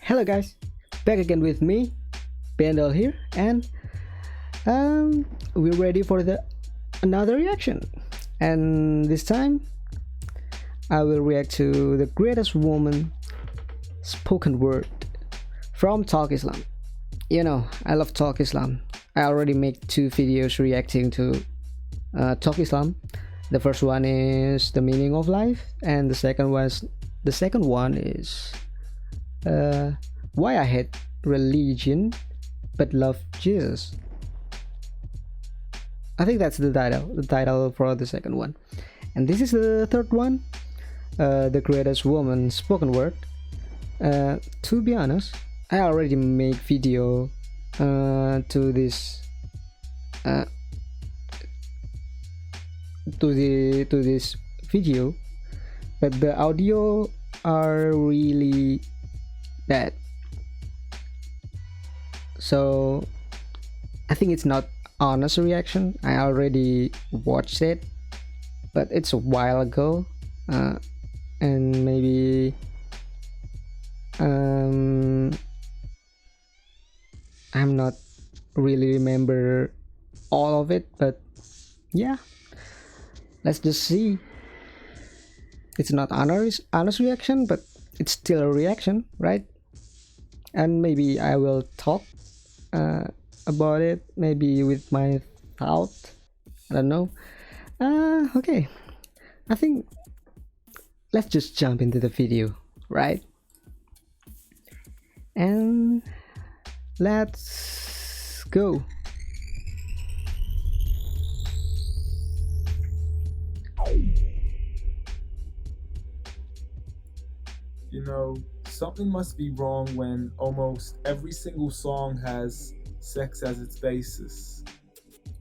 Hello guys, back again with me, Pendle here, and we're ready for the another reaction. And this time, I will react to the greatest woman spoken word from Talk Islam. I love Talk Islam. I already made two videos reacting to Talk Islam. The first one is the meaning of life, and the second one is uh, why I hate religion but love Jesus. I think that's the title for the second one. And this is the third one, the greatest woman spoken word. To be honest, I already made video to this uh, to this video, but the audio are really bad. So I think it's not honest reaction. I already watched it, but it's a while ago, and maybe I'm not really remember all of it. But yeah, let's just see. It's not honest reaction, but it's still a reaction, right? And maybe I will talk uh, about it, maybe with my thought. I don't know. Okay, I think let's just jump into the video, right? And let's go. Something must be wrong when almost every single song has sex as its basis.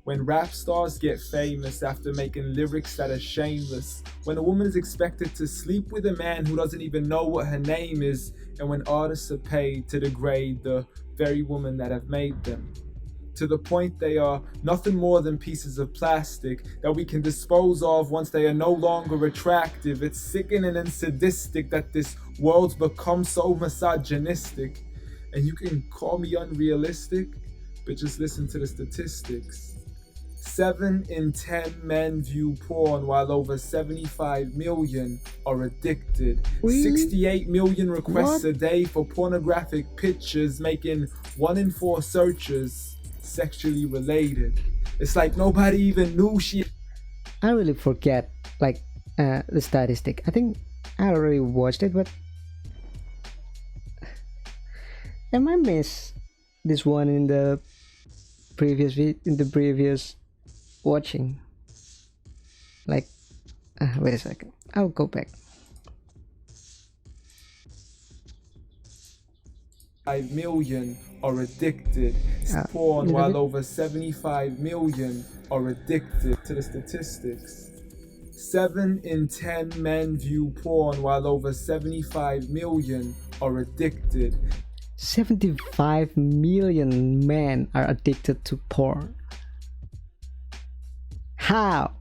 When rap stars get famous after making lyrics that are shameless. When a woman is expected to sleep with a man who doesn't even know what her name is. And when artists are paid to degrade the very woman that have made them. To the point they are nothing more than pieces of plastic that we can dispose of once they are no longer attractive. It's sickening and sadistic that this world's become so misogynistic. And you can call me unrealistic, but just listen to the statistics. 7 in 10 men view porn, while over 75 million are addicted. Really? 68 million requests What? a day for pornographic pictures, making 1 in 4 searches sexually related. It's like nobody even knew she. I really forget like the statistic. I think I already watched it, but I might miss this one in the previous watching. Like, wait a second. I'll go back. 5 million are addicted to porn, little while bit. over 75 million are addicted to the statistics. 7 in 10 men view porn, while over 75 million are addicted. 75 million men are addicted to porn. How?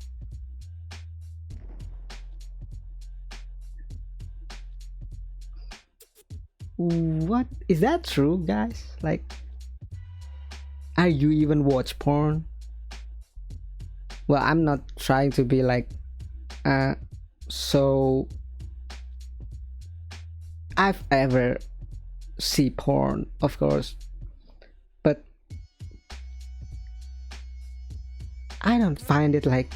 What is that true, guys? Like, are you even watch porn? Well, I'm not trying to be like so I've ever see porn, of course, but I don't find it like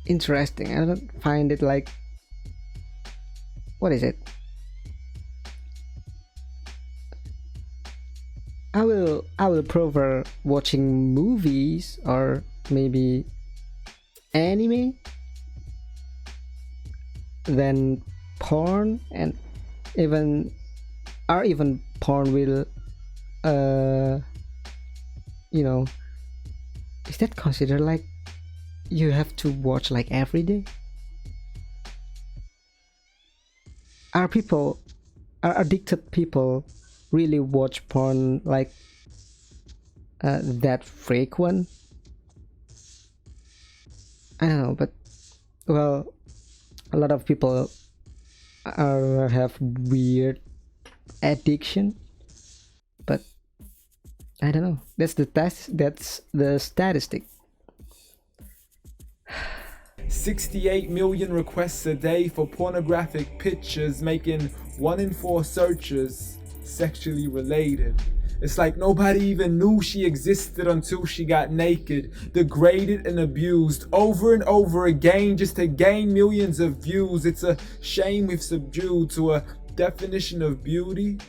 interesting. I don't find it like, what is it? I will prefer watching movies or maybe anime than porn. And even porn will uh you know is that considered like you have to watch like every day? Are addicted people really watch porn like that frequent? I don't know, but well, a lot of people have weird addiction. I don't know. That's the test. That's the statistic. 68 million requests a day for pornographic pictures, making 1 in 4 searches sexually related. It's like nobody even knew she existed until she got naked, degraded and abused over and over again just to gain millions of views. It's a shame we've subdued to a definition of beauty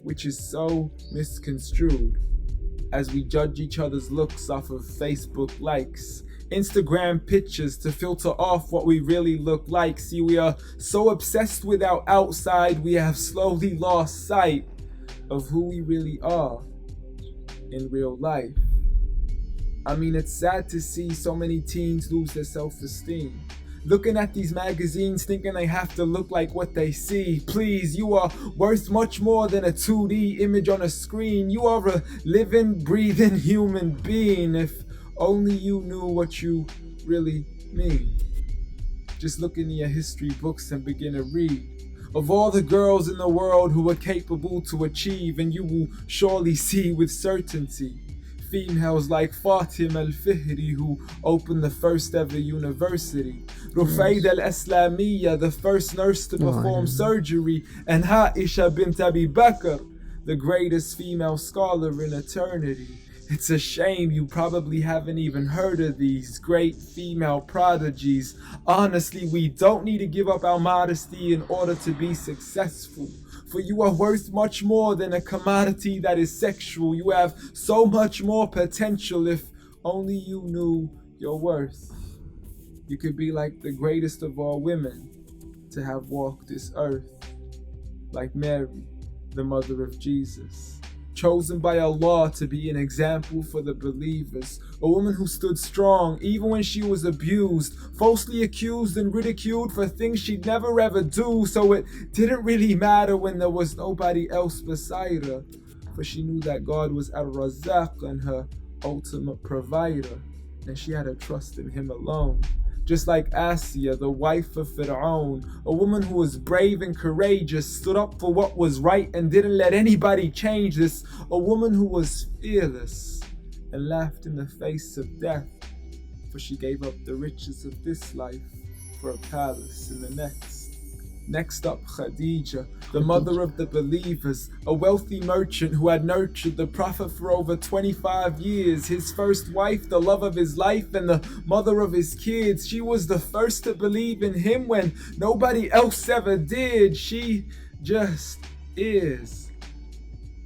which is so misconstrued as we judge each other's looks off of Facebook likes, Instagram pictures to filter off what we really look like. See, we are so obsessed with our outside, we have slowly lost sight of who we really are in real life. I mean, it's sad to see so many teens lose their self-esteem. Looking at these magazines thinking they have to look like what they see. Please, you are worth much more than a 2D image on a screen. You are a living, breathing human being. If only you knew what you really mean. Just look in your history books and begin to read of all the girls in the world who are capable to achieve, and you will surely see with certainty females like Fatima al-Fihri, who opened the first ever university, Rufayda al-Islamiyya, the first nurse to perform surgery, and Aisha bint Abi Bakr, the greatest female scholar in eternity. It's a shame you probably haven't even heard of these great female prodigies. Honestly, we don't need to give up our modesty in order to be successful. For you are worth much more than a commodity that is sexual. You have so much more potential if only you knew your worth. You could be like the greatest of all women to have walked this earth, like Mary, the mother of Jesus, chosen by Allah to be an example for the believers, a woman who stood strong even when she was abused, falsely accused and ridiculed for things she'd never ever do, so it didn't really matter when there was nobody else beside her, for she knew that God was Ar-Razzaq and her ultimate provider, and she had to trust in Him alone. Just like Asiya, the wife of Fir'aun, a woman who was brave and courageous, stood up for what was right and didn't let anybody change this, a woman who was fearless and laughed in the face of death, for she gave up the riches of this life for a palace in the next. Next up, Khadija, the mother of the believers, a wealthy merchant who had nurtured the Prophet for over 25 years, his first wife, the love of his life, and the mother of his kids. She was the first to believe in him when nobody else ever did. She just is,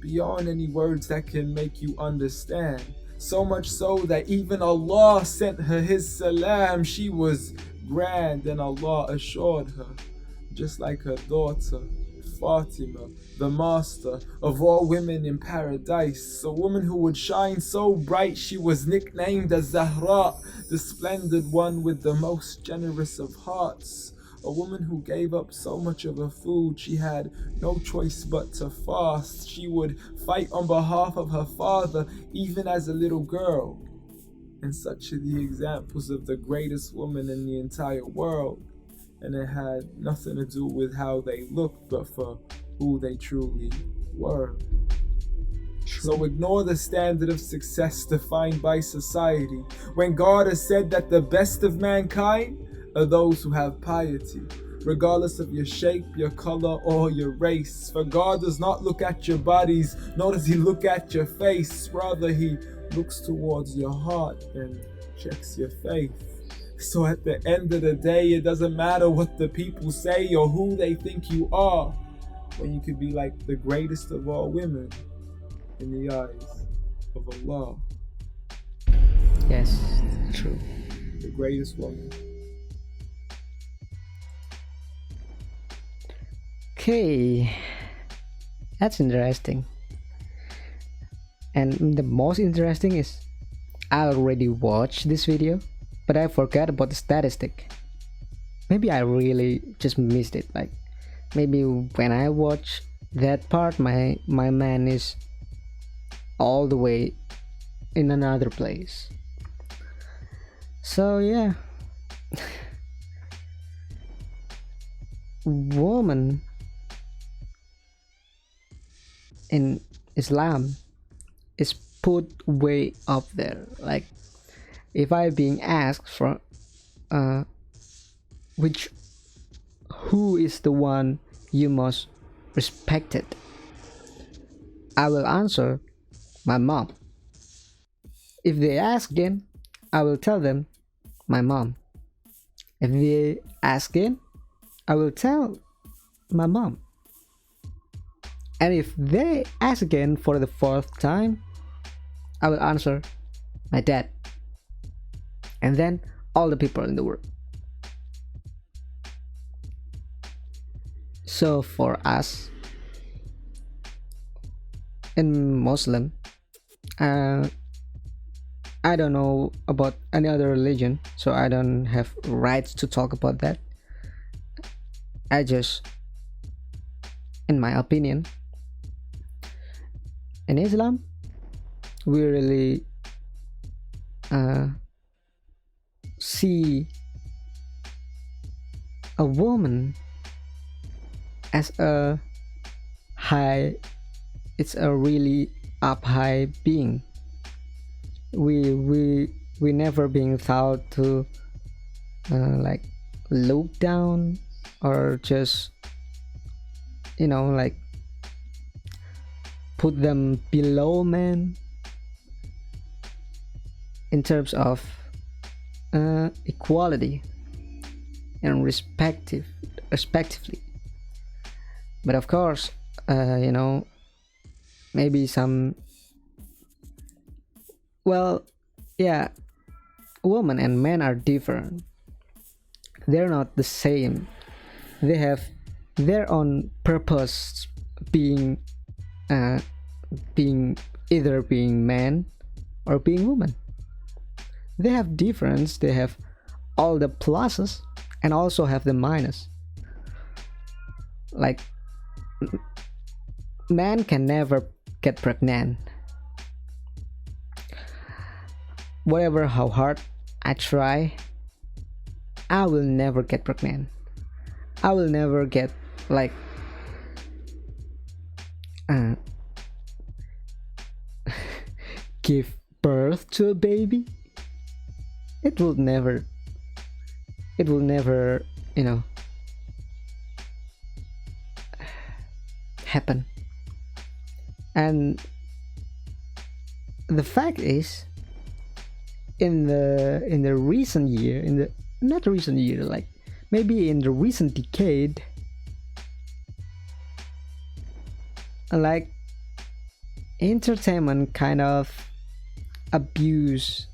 beyond any words that can make you understand. So much so that even Allah sent her His salam. She was grand and Allah assured her, just like her daughter, Fatima, the master of all women in paradise, a woman who would shine so bright she was nicknamed as Zahra, the splendid one with the most generous of hearts, a woman who gave up so much of her food she had no choice but to fast. She would fight on behalf of her father even as a little girl. And such are the examples of the greatest woman in the entire world. And it had nothing to do with how they looked, but for who they truly were. So ignore the standard of success defined by society, when God has said that the best of mankind are those who have piety, regardless of your shape, your color, or your race. For God does not look at your bodies, nor does He look at your face. Rather, He looks towards your heart and checks your faith. So at the end of the day, it doesn't matter what the people say or who they think you are, when you could be like the greatest of all women in the eyes of Allah. Yes, true. The greatest woman. Okay, that's interesting. And the most interesting is I already watched this video, but I forgot about the statistic. Maybe I really just missed it. Like maybe when I watch that part, my man is all the way in another place. So yeah, woman in Islam is put way up there. Like if I being asked for uh which who is the one you most respected, I will answer my mom. If they ask again, I will tell them my mom. If they ask again, I will tell my mom. And if they ask again for the fourth time, I will answer my dad. And then all the people in the world. So for us in Muslim, uh, I don't know about any other religion, so I don't have rights to talk about that. I just, in my opinion, in Islam, we really see a woman as a high, it's a really up high being. We never being thought to like look down or just like put them below men in terms of equality and respectively. But of course, maybe some, well, yeah, women and men are different. They're not the same. They have their own purpose, being being either being man or being woman. They have difference. They have all the pluses and also have the minus. Like man can never get pregnant. Whatever how hard I try, I will never get pregnant. I will never get like give birth to a baby. It will never, happen. And the fact is, in the recent year, in the not recent year, like maybe in the recent decade, like entertainment kind of abusing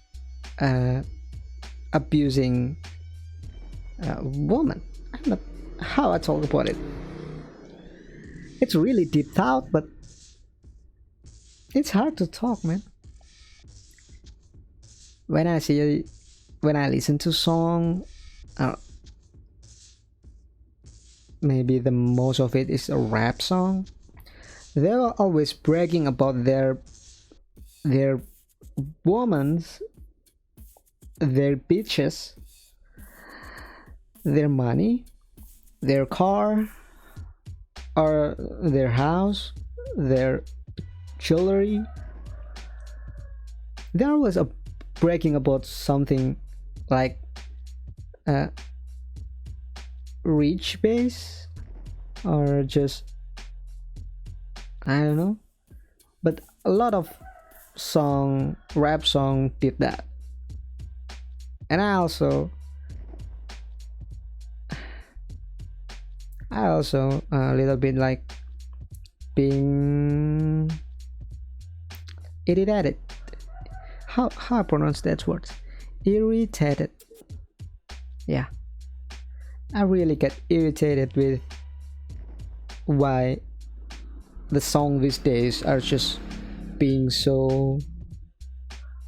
woman. I'm not how I talk about it. It's really deep thought, but it's hard to talk, man. When I listen to song, maybe the most of it is a rap song. They're always bragging about their womans, their bitches, their money, their car, or their house, their jewelry. They're always bragging about something like rich base, or just I don't know. But a lot of rap song did that. And I also a little bit like being irritated. How I pronounce that word? Irritated. Yeah, I really get irritated with why the song these days are just being so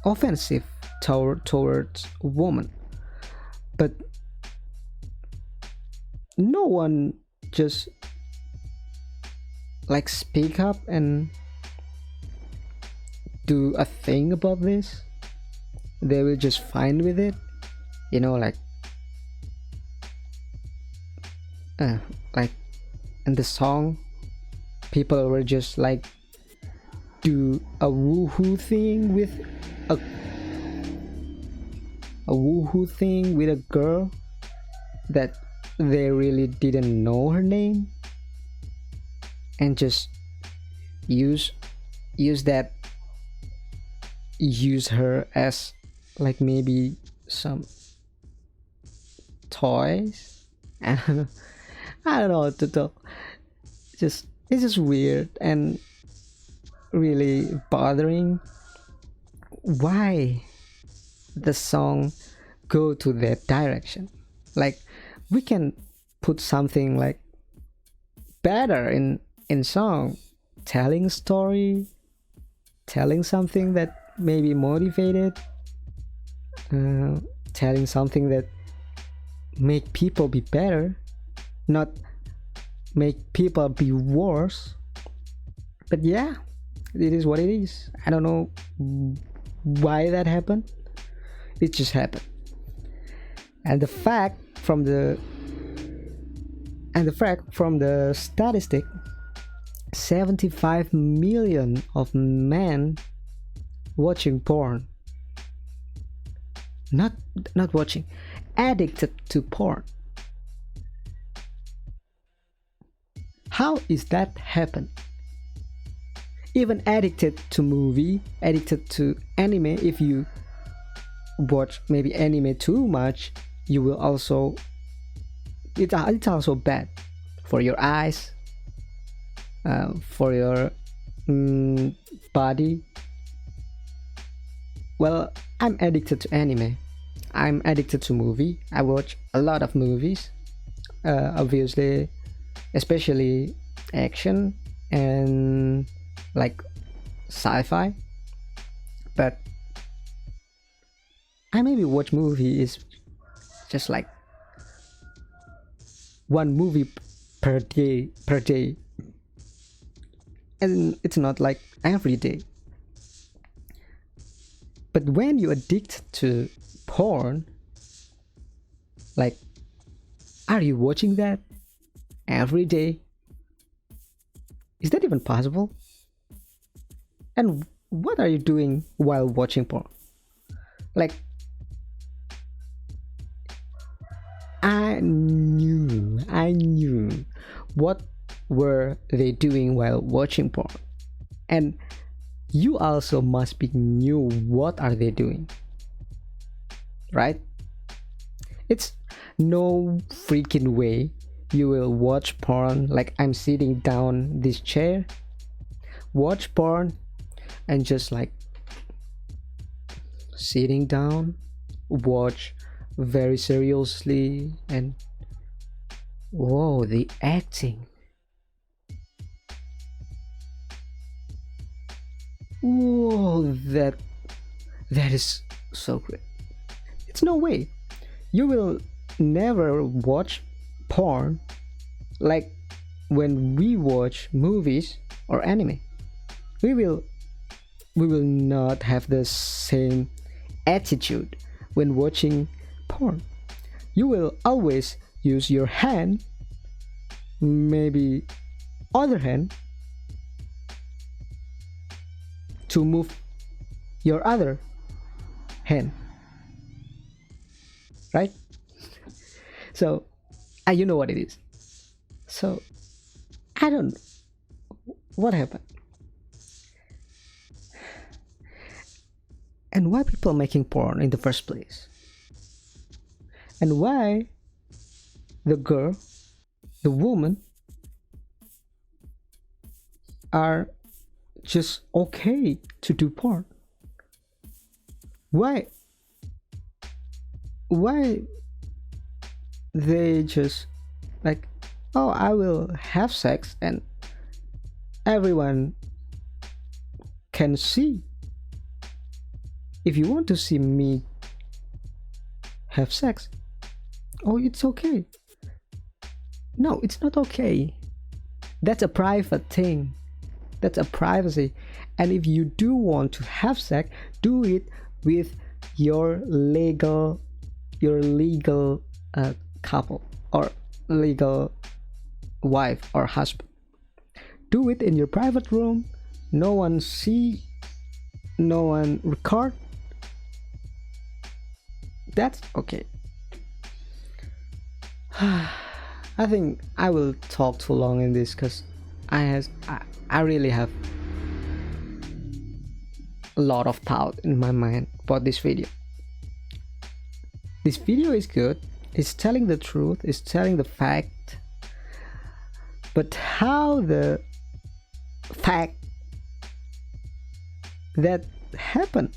offensive towards women. But no one just like speak up and do a thing about this. They will just fine with it, like in the song, people were just like do a woohoo thing with a woohoo thing with a girl that they really didn't know her name, and just use her as like maybe some toys. I don't know. I don't know what to talk. It's just weird and really bothering. Why the song go to that direction? Like, we can put something like better in song, telling story, telling something that maybe motivated, telling something that make people be better, not make people be worse. But yeah, it is what it is. I don't know why that happened. It just happened. And the fact from the statistic, 75 million of men watching porn, not watching, addicted to porn. How is that happen? Even addicted to movie, addicted to anime. If you watch maybe anime too much, you will also, it's also bad for your eyes, for your body. Well, I'm addicted to anime. I'm addicted to movie. I watch a lot of movies, obviously, especially action and like sci-fi. But I maybe watch movie is just like one movie per day, and it's not like every day. But when you addict to porn, like, are you watching that every day? Is that even possible? And what are you doing while watching porn? Like, I knew what were they doing while watching porn, and you also must be knew what are they doing, right? It's no freaking way you will watch porn like I'm sitting down this chair, watch porn, and just like sitting down, watch very seriously, and whoa, the acting, whoa, that is so great. It's no way you will never watch porn like when we watch movies or anime. We will not have the same attitude when watching porn. You will always use your hand, maybe other hand, to move your other hand, right? So you know what it is. So I don't, what happened, and why people making porn in the first place, and why the girl, the woman, are just okay to do porn. Why they just like, oh, I will have sex and everyone can see. If you want to see me have sex, oh, it's okay. No, it's not okay. That's a private thing. That's a privacy. And if you do want to have sex, do it with your legal couple or legal wife or husband. Do it in your private room. no one see, no one record, that's okay. I think I will talk too long in this because I really have a lot of thought in my mind about this video. This video is good, it's telling the truth, it's telling the fact, but how the fact that happened,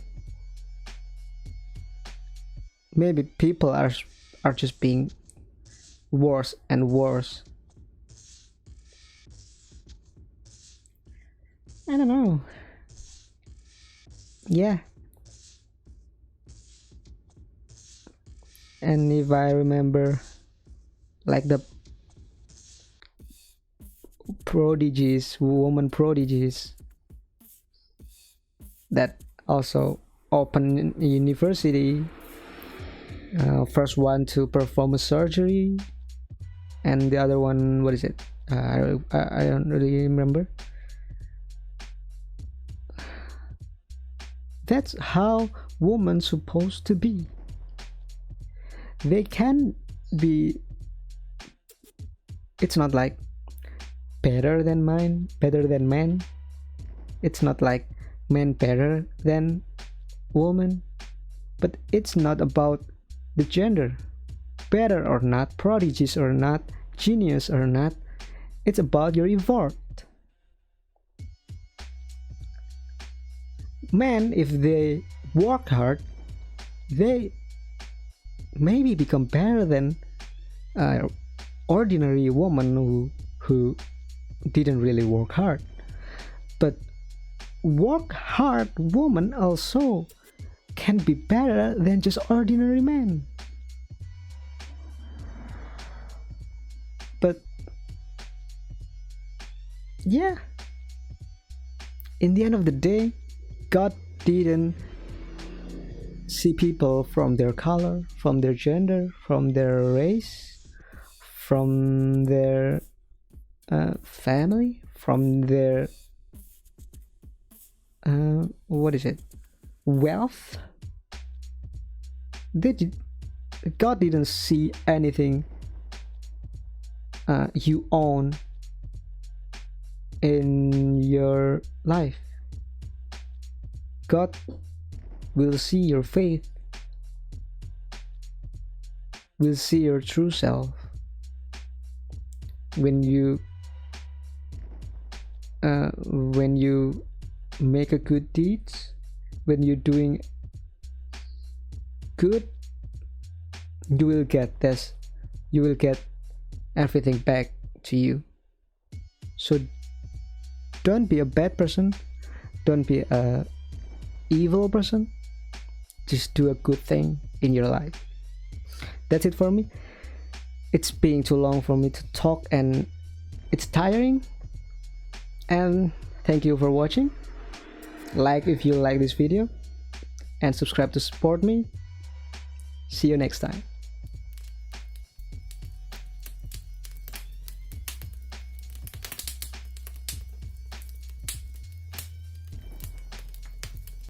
maybe people are just being worse and worse. I don't know. Yeah. And if I remember, like the prodigies, woman prodigies that also open university, first one to perform a surgery, and the other one, what is it? I don't really remember. That's how women supposed to be. They can be, it's not like better than men. It's not like men better than women, but it's not about the gender, better or not, prodigies or not, genius or not. It's about your effort. Men, if they work hard, they maybe become better than ordinary woman who didn't really work hard. But work hard woman also can be better than just ordinary men. But yeah, in the end of the day, God didn't see people from their color, from their gender, from their race, from their family, from their wealth. God didn't see anything you own in your life. God will see your faith, will see your true self when you make a good deeds, when you're doing good, you will get this, you will get everything back to you. So don't be a bad person, don't be a evil person, just do a good thing in your life. That's it for me. It's being too long for me to talk and it's tiring. And thank you for watching. Like if you like this video and subscribe to support me. See you next time.